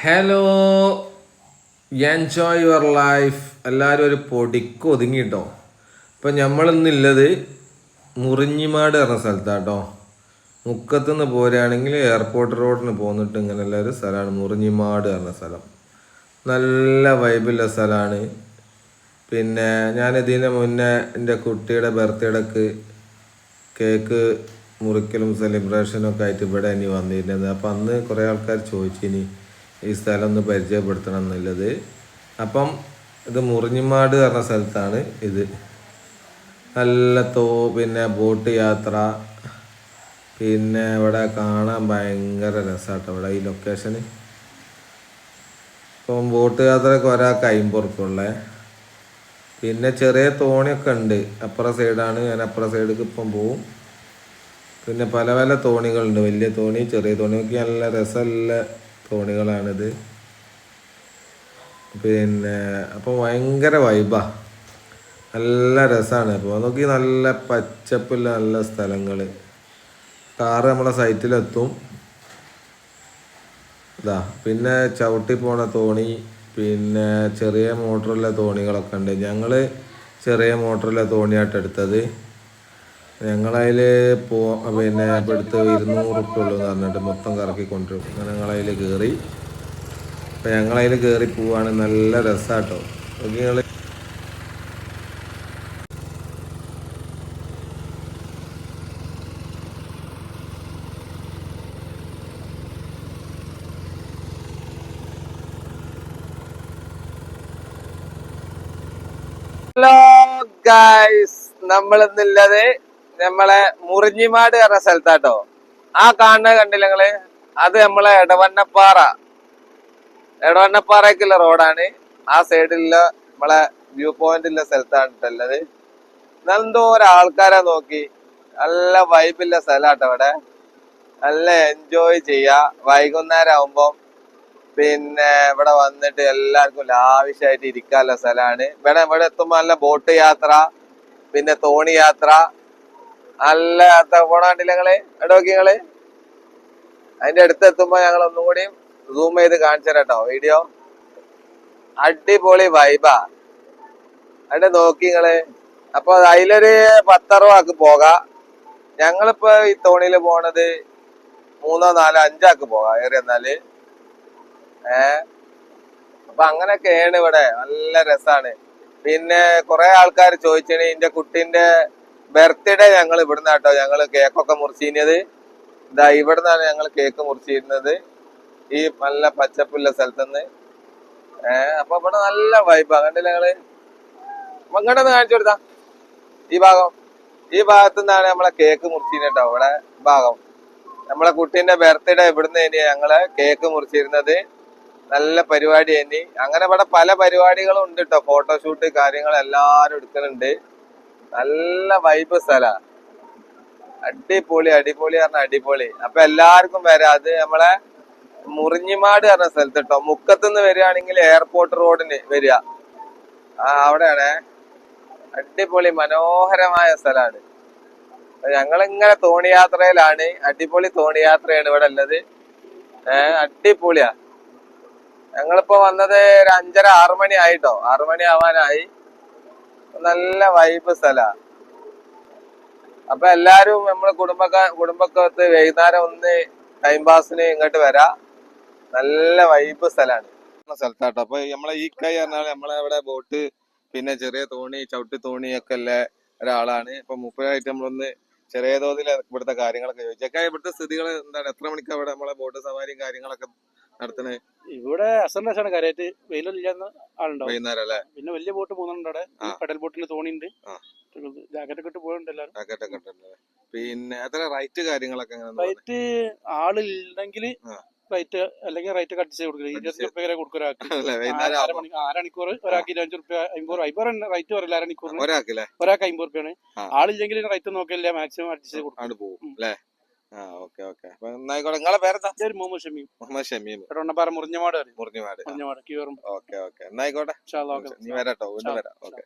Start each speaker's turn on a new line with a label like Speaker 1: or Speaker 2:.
Speaker 1: Hello, enjoy your life. എല്ലാവരും ഒരു പൊടിക്ക് ഒതുങ്ങിട്ടോ. ഇപ്പം നമ്മളിന്നുള്ളത് മുറിഞ്ഞിമാട് പറഞ്ഞ സ്ഥലത്താട്ടോ. മുക്കത്തുനിന്ന് പോരുകയാണെങ്കിൽ എയർപോർട്ട് റോഡിന് പോന്നിട്ട് ഇങ്ങനെയുള്ള ഒരു സ്ഥലമാണ് മുറിഞ്ഞിമാട് പറഞ്ഞ സ്ഥലം. നല്ല വൈബുള്ള സ്ഥലമാണ്. പിന്നെ ഞാനിതിന് മുന്നേ എൻ്റെ കുട്ടിയുടെ ബർത്ത്ഡേക്ക് കേക്ക് മുറിക്കലും സെലിബ്രേഷനും ഒക്കെ ആയിട്ട് ഇവിടെ ഇനി വന്നിരുന്നത്. അപ്പം അന്ന് കുറേ ആൾക്കാർ ചോദിച്ചിനി ഈ സ്ഥലം ഒന്ന് പരിചയപ്പെടുത്തണം എന്നുള്ളത്. അപ്പം ഇത് മുറിഞ്ഞിമാട് പറഞ്ഞ സ്ഥലത്താണ് ഇത്. നല്ല പിന്നെ ബോട്ട് യാത്ര, പിന്നെ ഇവിടെ കാണാൻ ഭയങ്കര രസമാട്ടോ ഇവിടെ ഈ ലൊക്കേഷന്. ഇപ്പം ബോട്ട് യാത്രയൊക്കെ ഒരാൾക്ക് 50 ഉറുപ്പിക. പിന്നെ ചെറിയ തോണിയൊക്കെ ഉണ്ട്. അപ്പുറ സൈഡാണ്, ഞാൻ അപ്പുറ സൈഡിലേക്ക് ഇപ്പം പോവും. പിന്നെ പല പല തോണികളുണ്ട്, വലിയ തോണി ചെറിയ തോണിയൊക്കെ. നല്ല രസമുള്ള തോണികളാണിത്. പിന്നെ അപ്പോൾ ഭയങ്കര വൈബാ, നല്ല രസമാണ്. അപ്പോൾ നോക്കി നല്ല പച്ചപ്പുള്ള നല്ല സ്ഥലങ്ങൾ. കാറ് നമ്മളെ സൈറ്റിലെത്തും. ഇതാ പിന്നെ ചവിട്ടി പോണ തോണി, പിന്നെ ചെറിയ മോട്ടറുള്ള തോണികളൊക്കെ ഉണ്ട്. ഞങ്ങൾ ചെറിയ മോട്ടറുള്ള തോണിയായിട്ട് എടുത്തത്. ഞങ്ങളതിൽ പിന്നെ ഇപ്പോൾ എടുത്ത് 200 ഉറുപ്പിക ഉള്ളൂ എന്ന് പറഞ്ഞിട്ട് മൊത്തം കറക്കി കൊണ്ടുവരും. അങ്ങനെ ഞങ്ങളതിൽ കയറി. അപ്പം ഞങ്ങളതിൽ കയറി പോവാണ്. നല്ല രസമാട്ടോ. നിങ്ങൾ
Speaker 2: ഹലോ ഗായ്സ്, നമ്മളിന്നുള്ളത് നമ്മളെ മുറിഞ്ഞിമാട് പറഞ്ഞ സ്ഥലത്താട്ടോ. ആ കാണുന്നത് കണ്ടില്ല നിങ്ങള്? അത് നമ്മളെ എടവണ്ണപ്പാറയ്ക്കുള്ള റോഡാണ്. ആ സൈഡിലുള്ള നമ്മളെ വ്യൂ പോയിന്റുള്ള സ്ഥലത്താണ് ഉള്ളത്. എന്തോരം ആൾക്കാരെ നോക്കി. നല്ല വൈബില്ല സ്ഥലാട്ടോ അവിടെ. നല്ല എൻജോയ് ചെയ്യാ. വൈകുന്നേരം ആവുമ്പോ പിന്നെ ഇവിടെ വന്നിട്ട് എല്ലാവർക്കും ലാവിഷായിട്ട് ഇരിക്കാനുള്ള സ്ഥലമാണ്. ഇവിടെ എത്തുമ്പോ നല്ല ബോട്ട് യാത്ര, പിന്നെ തോണി യാത്ര, നല്ല യാത്ര പോണ കണ്ടില്ല നിങ്ങള്? ഇടവക്കിങ്ങള് അതിന്റെ അടുത്ത് എത്തുമ്പോ ഞങ്ങൾ ഒന്നും കൂടി സൂം ചെയ്ത് കാണിച്ചു തരാട്ടോ വീഡിയോ. അടിപൊളി വൈബാ. അവിടെ നോക്കി നിങ്ങള്. അപ്പൊ അതിലൊരു 10-60 ആക്ക് പോകാം. ഞങ്ങളിപ്പോ ഈ തോണിയില് പോണത് 3, 4, 5 ആക്ക് പോകാം ഏറിയെന്നാല്. അപ്പൊ അങ്ങനെയൊക്കെയാണ് ഇവിടെ. നല്ല രസാണ്. പിന്നെ കുറെ ആൾക്കാർ ചോദിച്ചാണ് എന്റെ കുട്ടീന്റെ ബർത്ത്ഡേ ഞങ്ങൾ ഇവിടുന്നാട്ടോ ഞങ്ങള് കേക്കൊക്കെ മുറിച്ചിരുന്നത്. ഇതാ ഇവിടുന്നാണ് ഞങ്ങൾ കേക്ക് മുറിച്ചിരുന്നത്, ഈ നല്ല പച്ചപ്പുള്ള സ്ഥലത്തുനിന്ന്. അപ്പൊ ഇവിടെ നല്ല വൈബാ. കണ്ടില്ല ഞങ്ങള്? ഇങ്ങോട്ടൊന്ന് കാണിച്ചു കൊടുത്താ. ഈ ഭാഗത്തു നിന്നാണ് നമ്മളെ കേക്ക് മുറിച്ചിരുന്നോ. ഇവിടെ ഭാഗം നമ്മളെ കുട്ടീന്റെ ബർത്ത്ഡേ ഇവിടുന്ന് ഇനി ഞങ്ങള് കേക്ക് മുറിച്ചിരുന്നത്. നല്ല പരിപാടി തന്നെ. അങ്ങനെ ഇവിടെ പല പരിപാടികളും ഉണ്ട് കേട്ടോ. ഫോട്ടോഷൂട്ട് കാര്യങ്ങൾ എല്ലാരും എടുക്കുന്നുണ്ട്. നല്ല വൈബ് സ്ഥല. അടിപൊളി പറഞ്ഞ അടിപൊളി. അപ്പൊ എല്ലാവർക്കും വരാം. അത് നമ്മളെ മുറിഞ്ഞിമാട് പറഞ്ഞ സ്ഥലത്ത് കേട്ടോ. മുക്കത്തുനിന്ന് വരികയാണെങ്കിൽ എയർപോർട്ട് റോഡിന് വരിക. അവിടെയാണ്. അടിപൊളി മനോഹരമായ സ്ഥലമാണ്. ഞങ്ങളിങ്ങനെ തോണിയാത്രയിലാണ്. അടിപൊളി തോണിയാത്രയാണ് ഇവിടെ ഉള്ളത്. അടിപൊളിയാ. ഞങ്ങളിപ്പോ വന്നത് ഒരു 5:30, 6 മണി ആയിട്ടോ. 6 മണി ആവാനായി. നല്ല വൈബ് സ്ഥല. അപ്പൊ എല്ലാരും നമ്മള് കുടുംബക്കത്ത് വൈകുന്നേരം ഒന്ന് ടൈം പാസിന് ഇങ്ങോട്ട് വരാ. നല്ല വൈബ് സ്ഥലാണ് സ്ഥലത്താട്ടോ. അപ്പൊ നമ്മളെ ഈ കൈ പറഞ്ഞാൽ നമ്മളെ ഇവിടെ ബോട്ട്, പിന്നെ ചെറിയ തോണി, ചവിട്ടി തോണി ഒക്കെ ഉള്ള ഒരാളാണ്. ഇപ്പൊ മുപ്പതായിട്ട് നമ്മളൊന്ന് ചെറിയ തോതിൽ ഇവിടുത്തെ കാര്യങ്ങളൊക്കെ ചോദിച്ചേക്കാം. ഇവിടുത്തെ സ്ഥിതികൾ എന്താണ്? എത്ര മണിക്ക് അവിടെ നമ്മളെ ബോട്ട് സവാരിയും കാര്യങ്ങളൊക്കെ നടത്തണേ?
Speaker 3: ഇവിടെ അസറിനാണ് കാര്യമായിട്ട്. വെയിലില്ലാന്ന് ആളുണ്ടാവും
Speaker 2: വൈകുന്നേരം അല്ലെ?
Speaker 3: പിന്നെ വലിയ ബോട്ട് പോകുന്നുണ്ട് അവിടെ. കടൽ ബോട്ടിൽ തോണിയുണ്ട്. ജാക്കറ്റ് ഒക്കെ ഇട്ട് പോയിട്ടുണ്ട് എല്ലാവരും.
Speaker 2: ജാക്കറ്റൊക്കെ ഇട്ടുണ്ട്. പിന്നെ എത്ര റൈറ്റ് കാര്യങ്ങളൊക്കെ?
Speaker 3: റൈറ്റ് ആളില്ലെങ്കിൽ റൈറ്റ്, അല്ലെങ്കിൽ റൈറ്റ് കട്ട് ചെയ്ത് കൊടുക്കുക. 20 രൂപ വരെ കൊടുക്കും ഒരാൾക്ക്. അരമണിക്കൂർ ഒരാൾക്ക് 25 രൂപ. 50 റൈറ്റ് പറയില്ല. അരമണിക്കൂറിന് ഒരാൾക്ക് 50 രൂപയാണ്. ആളില്ലെങ്കിൽ റൈറ്റ് നോക്കില്ല, മാക്സിമം അഡ്ജസ്റ്റ് ചെയ്ത് കൊടുക്കും.
Speaker 2: നിങ്ങളെ പേരെന്താ?
Speaker 3: മുഹമ്മദ് ഷമീം.
Speaker 2: എടവണ്ണപ്പാറ
Speaker 3: മുറിഞ്ഞമാട്.
Speaker 2: എന്നായിക്കോട്ടെ. നീ വരാട്ടോ, വീണ്ടും വരാം. ഓക്കെ.